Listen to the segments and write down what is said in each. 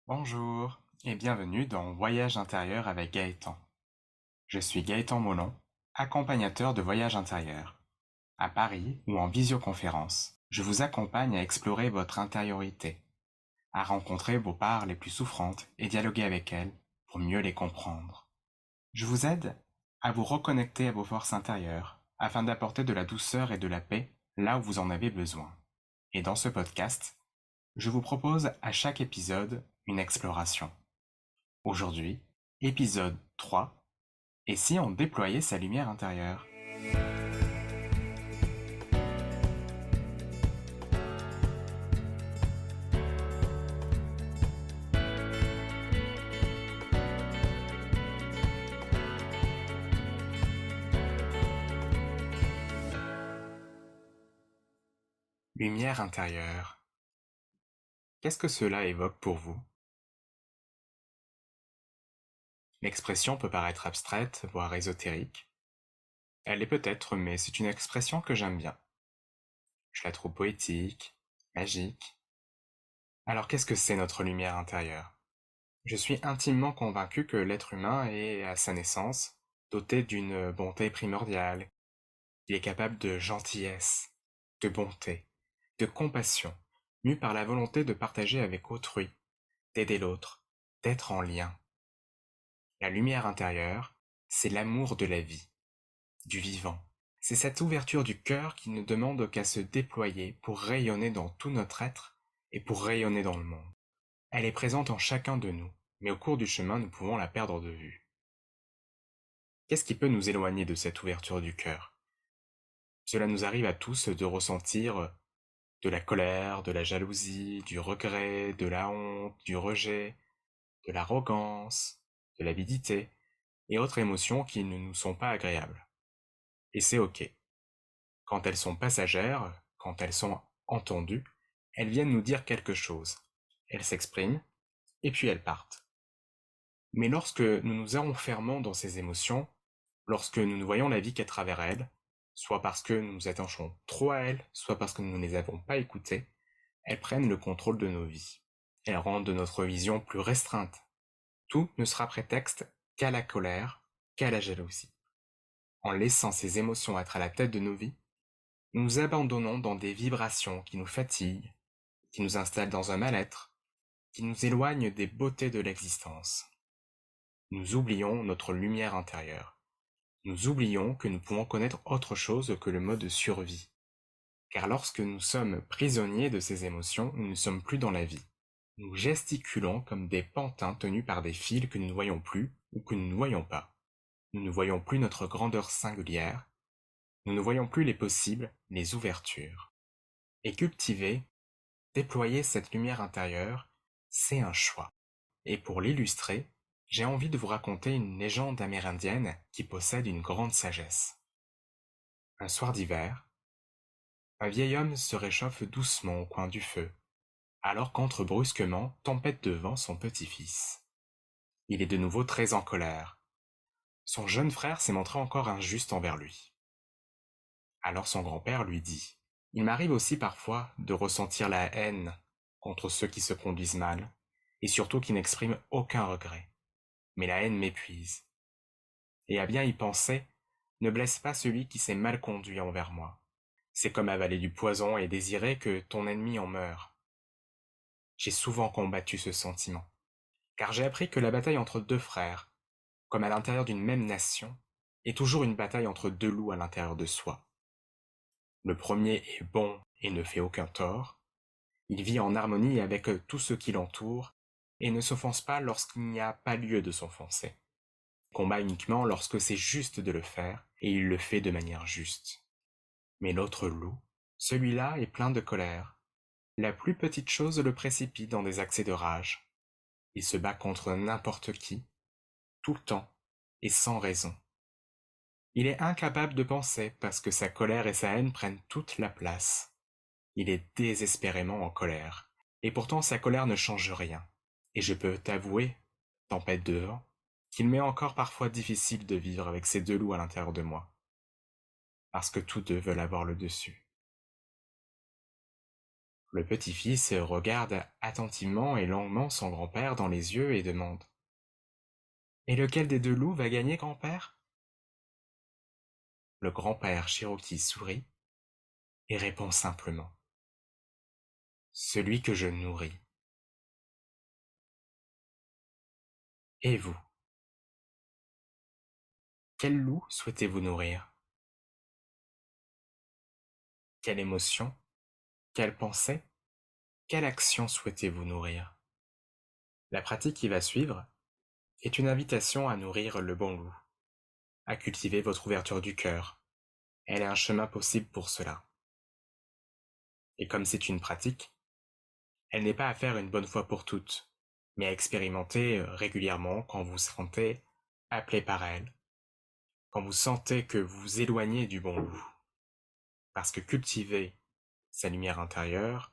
Bonjour et bienvenue dans Voyage intérieur avec Gaëtan. Je suis Gaëtan Molon, accompagnateur de voyage intérieur. À Paris ou en visioconférence, je vous accompagne à explorer votre intériorité, à rencontrer vos parts les plus souffrantes et dialoguer avec elles pour mieux les comprendre. Je vous aide à vous reconnecter à vos forces intérieures afin d'apporter de la douceur et de la paix là où vous en avez besoin. Et dans ce podcast, je vous propose à chaque épisode une exploration. Aujourd'hui, épisode 3. Et si on déployait sa lumière intérieure? Lumière intérieure. Qu'est-ce que cela évoque pour vous? L'expression peut paraître abstraite, voire ésotérique. Elle l'est peut-être, mais c'est une expression que j'aime bien. Je la trouve poétique, magique. Alors qu'est-ce que c'est notre lumière intérieure? Je suis intimement convaincu que l'être humain est, à sa naissance, doté d'une bonté primordiale. Il est capable de gentillesse, de bonté, de compassion, mû par la volonté de partager avec autrui, d'aider l'autre, d'être en lien. La lumière intérieure, c'est l'amour de la vie, du vivant. C'est cette ouverture du cœur qui ne demande qu'à se déployer pour rayonner dans tout notre être et pour rayonner dans le monde. Elle est présente en chacun de nous, mais au cours du chemin, nous pouvons la perdre de vue. Qu'est-ce qui peut nous éloigner de cette ouverture du cœur? Cela nous arrive à tous de ressentir de la colère, de la jalousie, du regret, de la honte, du rejet, de l'arrogance, de l'avidité et autres émotions qui ne nous sont pas agréables. Et c'est ok. Quand elles sont passagères, quand elles sont entendues, elles viennent nous dire quelque chose. Elles s'expriment et puis elles partent. Mais lorsque nous nous enfermons dans ces émotions, lorsque nous ne voyons la vie qu'à travers elles, soit parce que nous nous attachons trop à elles, soit parce que nous ne les avons pas écoutées, elles prennent le contrôle de nos vies. Elles rendent notre vision plus restreinte. Tout ne sera prétexte qu'à la colère, qu'à la jalousie. En laissant ces émotions être à la tête de nos vies, nous nous abandonnons dans des vibrations qui nous fatiguent, qui nous installent dans un mal-être, qui nous éloignent des beautés de l'existence. Nous oublions notre lumière intérieure. Nous oublions que nous pouvons connaître autre chose que le mode survie. Car lorsque nous sommes prisonniers de ces émotions, nous ne sommes plus dans la vie. Nous gesticulons comme des pantins tenus par des fils que nous ne voyons plus ou que nous ne voyons pas. Nous ne voyons plus notre grandeur singulière. Nous ne voyons plus les possibles, les ouvertures. Et cultiver, déployer cette lumière intérieure, c'est un choix. Et pour l'illustrer, j'ai envie de vous raconter une légende amérindienne qui possède une grande sagesse. Un soir d'hiver, un vieil homme se réchauffe doucement au coin du feu, alors qu'entre brusquement tempête devant son petit-fils. Il est de nouveau très en colère. Son jeune frère s'est montré encore injuste envers lui. Alors son grand-père lui dit: Il m'arrive aussi parfois de ressentir la haine contre ceux qui se conduisent mal, et surtout qui n'expriment aucun regret. Mais la haine m'épuise. Et à bien y penser, ne blesse pas celui qui s'est mal conduit envers moi. C'est comme avaler du poison et désirer que ton ennemi en meure. J'ai souvent combattu ce sentiment, car j'ai appris que la bataille entre deux frères, comme à l'intérieur d'une même nation, est toujours une bataille entre deux loups à l'intérieur de soi. Le premier est bon et ne fait aucun tort. Il vit en harmonie avec tout ce qui l'entoure et ne s'offense pas lorsqu'il n'y a pas lieu de s'offenser. Il combat uniquement lorsque c'est juste de le faire et il le fait de manière juste. Mais l'autre loup, celui-là est plein de colère. La plus petite chose le précipite dans des accès de rage. Il se bat contre n'importe qui, tout le temps et sans raison. Il est incapable de penser parce que sa colère et sa haine prennent toute la place. Il est désespérément en colère. Et pourtant sa colère ne change rien. Et je peux t'avouer, tempête de vent, qu'il m'est encore parfois difficile de vivre avec ces deux loups à l'intérieur de moi. Parce que tous deux veulent avoir le dessus. Le petit-fils regarde attentivement et longuement son grand-père dans les yeux et demande: Et lequel des deux loups va gagner, grand-père? Le grand-père Cherokee sourit et répond simplement: Celui que je nourris. Et vous, quel loup souhaitez-vous nourrir? Quelle émotion, quelle pensée, quelle action souhaitez-vous nourrir? La pratique qui va suivre est une invitation à nourrir le bon loup, à cultiver votre ouverture du cœur. Elle est un chemin possible pour cela. Et comme c'est une pratique, elle n'est pas à faire une bonne fois pour toutes, mais à expérimenter régulièrement quand vous vous sentez appelé par elle, quand vous sentez que vous vous éloignez du bon loup. Parce que cultiver sa lumière intérieure,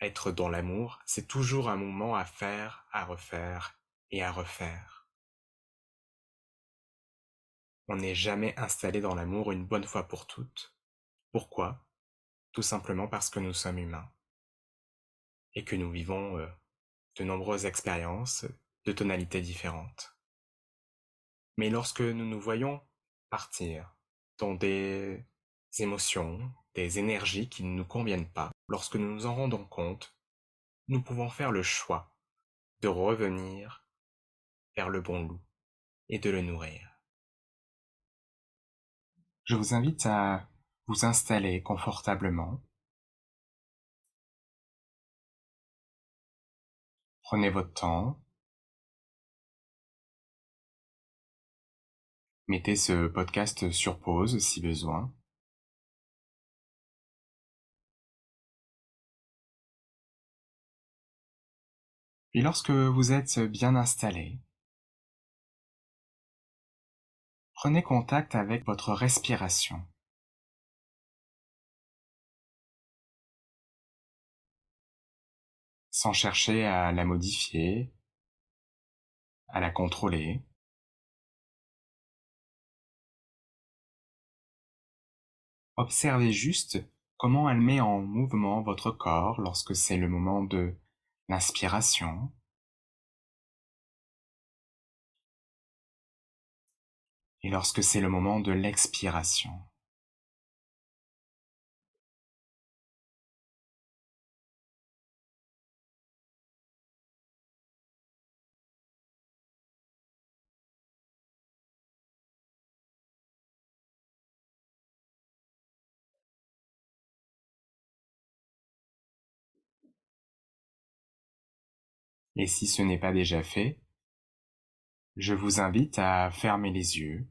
être dans l'amour, c'est toujours un moment à faire, à refaire et à refaire. On n'est jamais installé dans l'amour une bonne fois pour toutes. Pourquoi? Tout simplement parce que nous sommes humains et que nous vivons de nombreuses expériences de tonalités différentes. Mais lorsque nous nous voyons partir dans des émotions, des énergies qui ne nous conviennent pas, lorsque nous nous en rendons compte, nous pouvons faire le choix de revenir vers le bon loup et de le nourrir. Je vous invite à vous installer confortablement. Prenez votre temps. Mettez ce podcast sur pause si besoin. Puis lorsque vous êtes bien installé, prenez contact avec votre respiration. Sans chercher à la modifier, à la contrôler. Observez juste comment elle met en mouvement votre corps lorsque c'est le moment de l'inspiration et lorsque c'est le moment de l'expiration. Et si ce n'est pas déjà fait, je vous invite à fermer les yeux.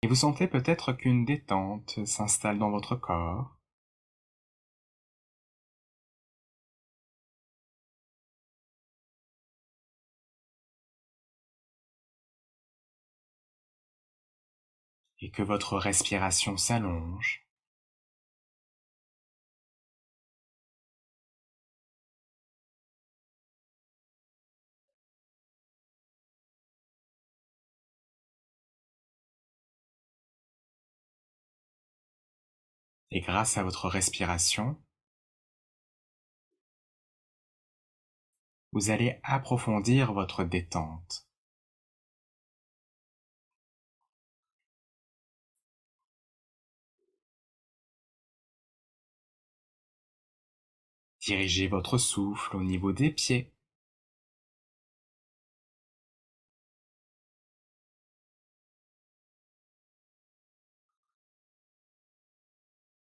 Et vous sentez peut-être qu'une détente s'installe dans votre corps. Et que votre respiration s'allonge. Et grâce à votre respiration, vous allez approfondir votre détente. Dirigez votre souffle au niveau des pieds,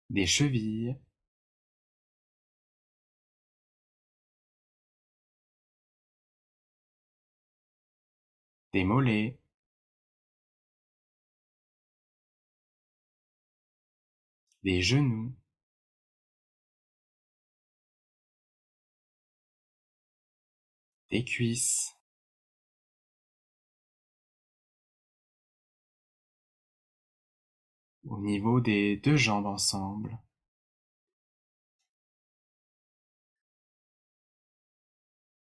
des chevilles, des mollets, des genoux, des cuisses, au niveau des deux jambes ensemble,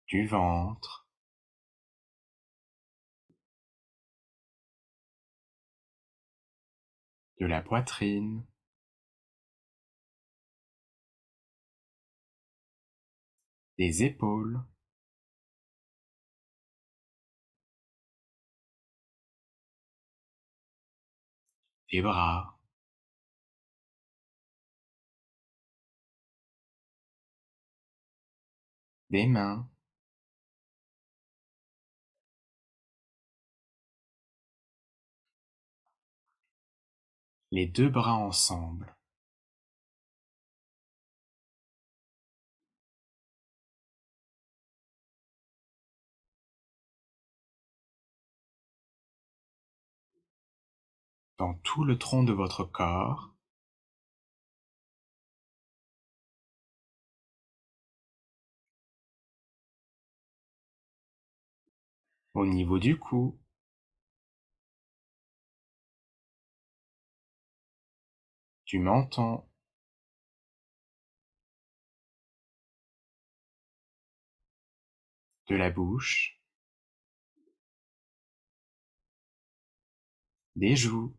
du ventre, de la poitrine, les épaules, les bras, les mains, les deux bras ensemble, dans tout le tronc de votre corps, au niveau du cou, du menton, de la bouche, des joues,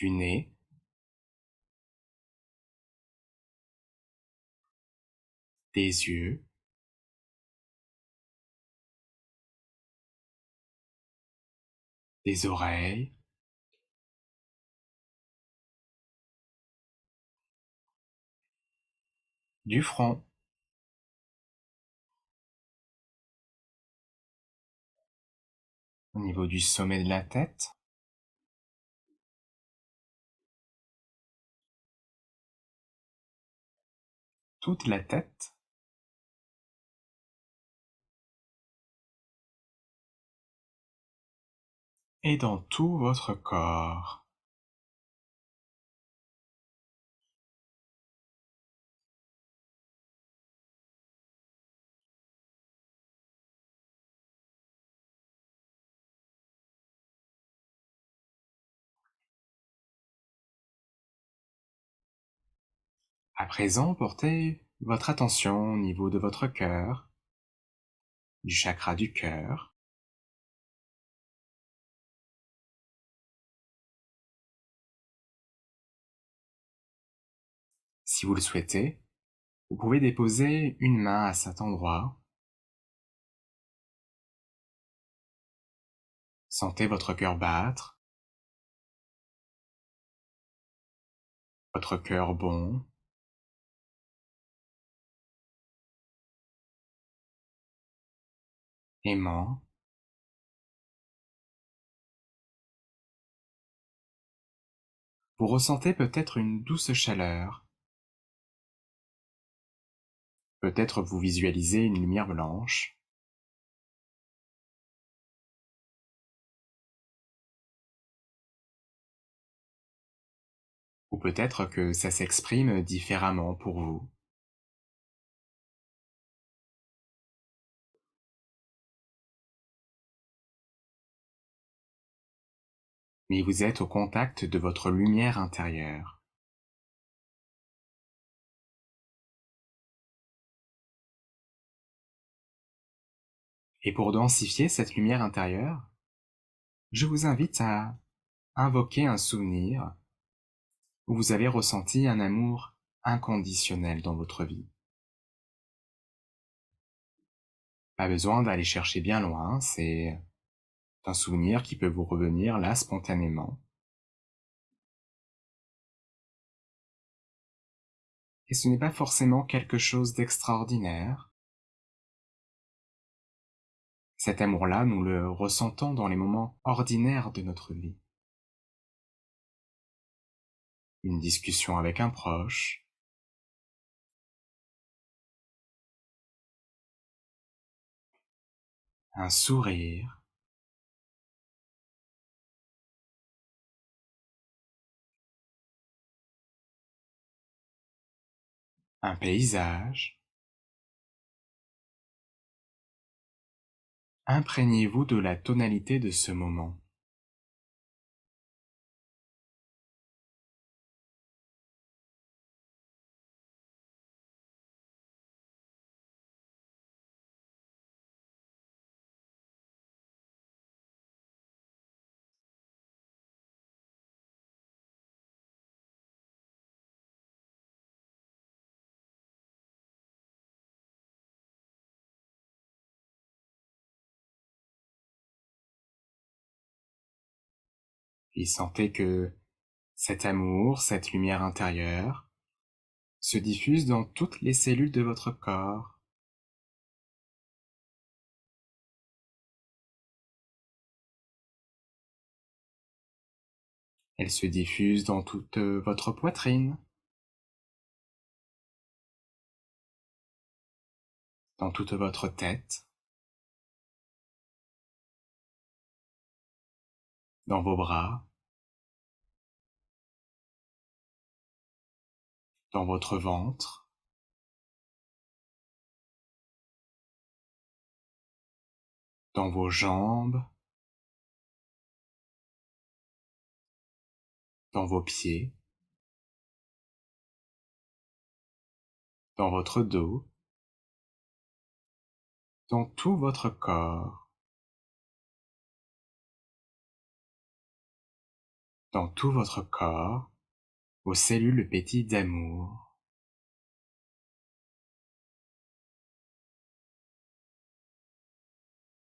du nez, des yeux, des oreilles, du front, au niveau du sommet de la tête, toute la tête, et dans tout votre corps. À présent, portez votre attention au niveau de votre cœur, du chakra du cœur. Si vous le souhaitez, vous pouvez déposer une main à cet endroit. Sentez votre cœur battre, votre cœur bon, aimant. Vous ressentez peut-être une douce chaleur. Peut-être vous visualisez une lumière blanche. Ou peut-être que ça s'exprime différemment pour vous. Mais vous êtes au contact de votre lumière intérieure. Et pour densifier cette lumière intérieure, je vous invite à invoquer un souvenir où vous avez ressenti un amour inconditionnel dans votre vie. Pas besoin d'aller chercher bien loin, c'est un souvenir qui peut vous revenir là spontanément. Et ce n'est pas forcément quelque chose d'extraordinaire. Cet amour-là, nous le ressentons dans les moments ordinaires de notre vie. Une discussion avec un proche, un sourire, un paysage. Imprégnez-vous de la tonalité de ce moment. Puis sentez que cet amour, cette lumière intérieure, se diffuse dans toutes les cellules de votre corps. Elle se diffuse dans toute votre poitrine, dans toute votre tête, dans vos bras, dans votre ventre, dans vos jambes, dans vos pieds, dans votre dos, dans tout votre corps, dans tout votre corps, vos cellules pétillent d'amour.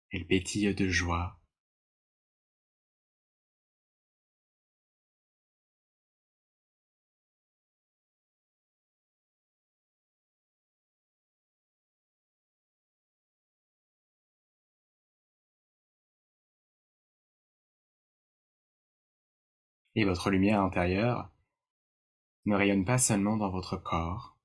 Elles pétillent de joie. Et votre lumière intérieure ne rayonne pas seulement dans votre corps.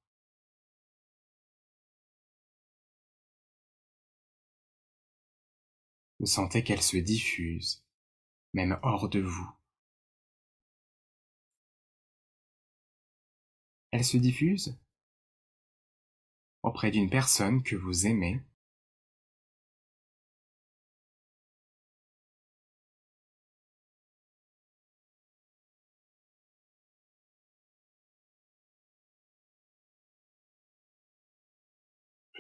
Vous sentez qu'elle se diffuse, même hors de vous. Elle se diffuse auprès d'une personne que vous aimez,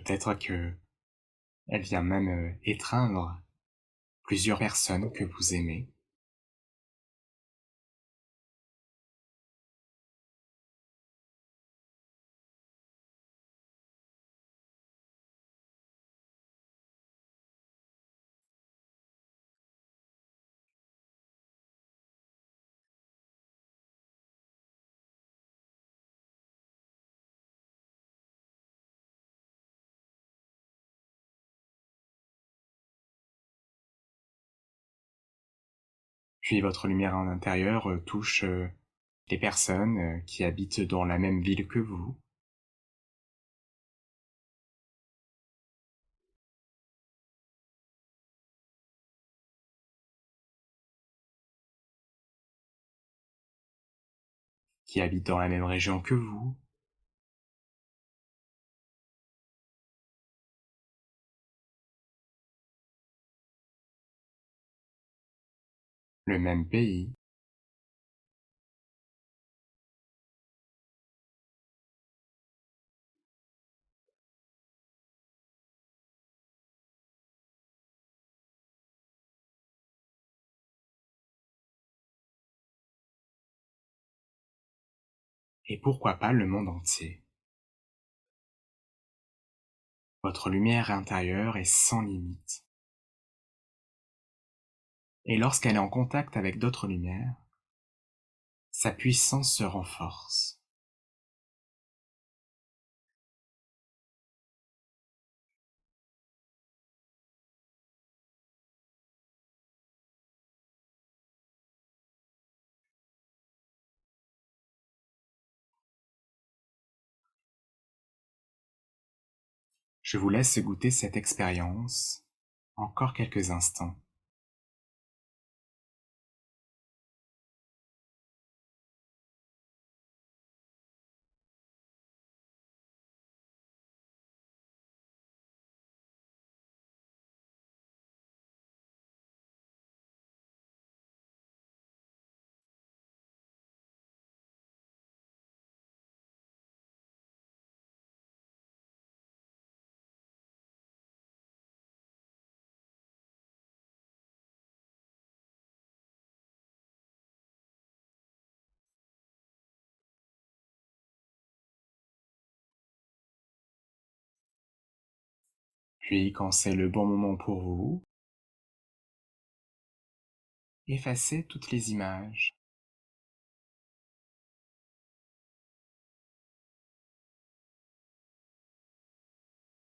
peut-être que elle vient même étreindre plusieurs personnes que vous aimez. Puis votre lumière en intérieur touche les personnes qui habitent dans la même ville que vous, qui habitent dans la même région que vous, le même pays. Et pourquoi pas le monde entier. Votre lumière intérieure est sans limite. Et lorsqu'elle est en contact avec d'autres lumières, sa puissance se renforce. Je vous laisse goûter cette expérience encore quelques instants. Puis, quand c'est le bon moment pour vous, Effacez toutes les images.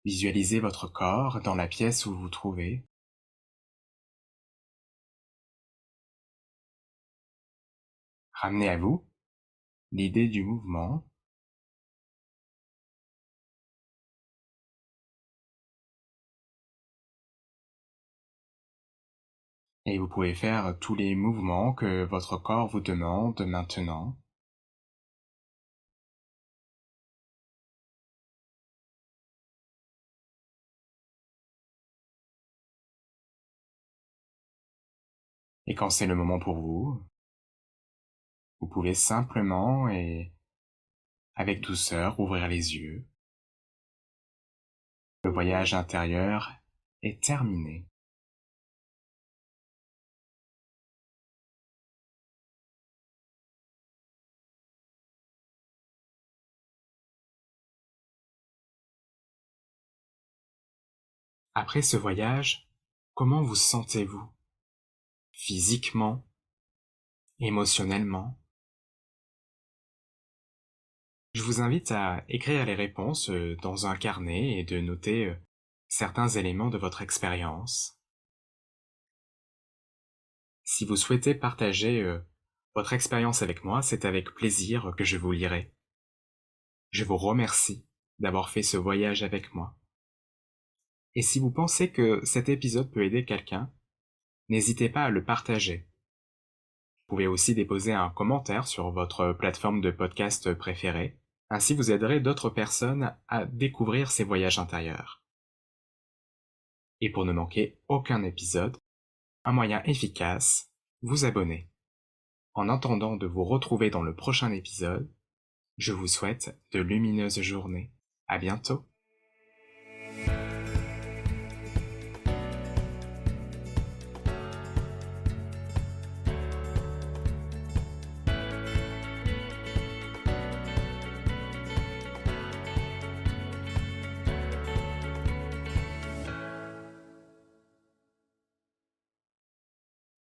Visualisez votre corps dans la pièce où vous vous trouvez. Ramenez à vous l'idée du mouvement. Et vous pouvez faire tous les mouvements que votre corps vous demande maintenant. Et quand c'est le moment pour vous, vous pouvez simplement et avec douceur ouvrir les yeux. Le voyage intérieur est terminé. Après ce voyage, comment vous sentez-vous? Physiquement, émotionnellement? Je vous invite à écrire les réponses dans un carnet et de noter certains éléments de votre expérience. Si vous souhaitez partager votre expérience avec moi, c'est avec plaisir que je vous lirai. Je vous remercie d'avoir fait ce voyage avec moi. Et si vous pensez que cet épisode peut aider quelqu'un, n'hésitez pas à le partager. Vous pouvez aussi déposer un commentaire sur votre plateforme de podcast préférée. Ainsi vous aiderez d'autres personnes à découvrir ces voyages intérieurs. Et pour ne manquer aucun épisode, un moyen efficace, vous abonner. En attendant de vous retrouver dans le prochain épisode, je vous souhaite de lumineuses journées. À bientôt.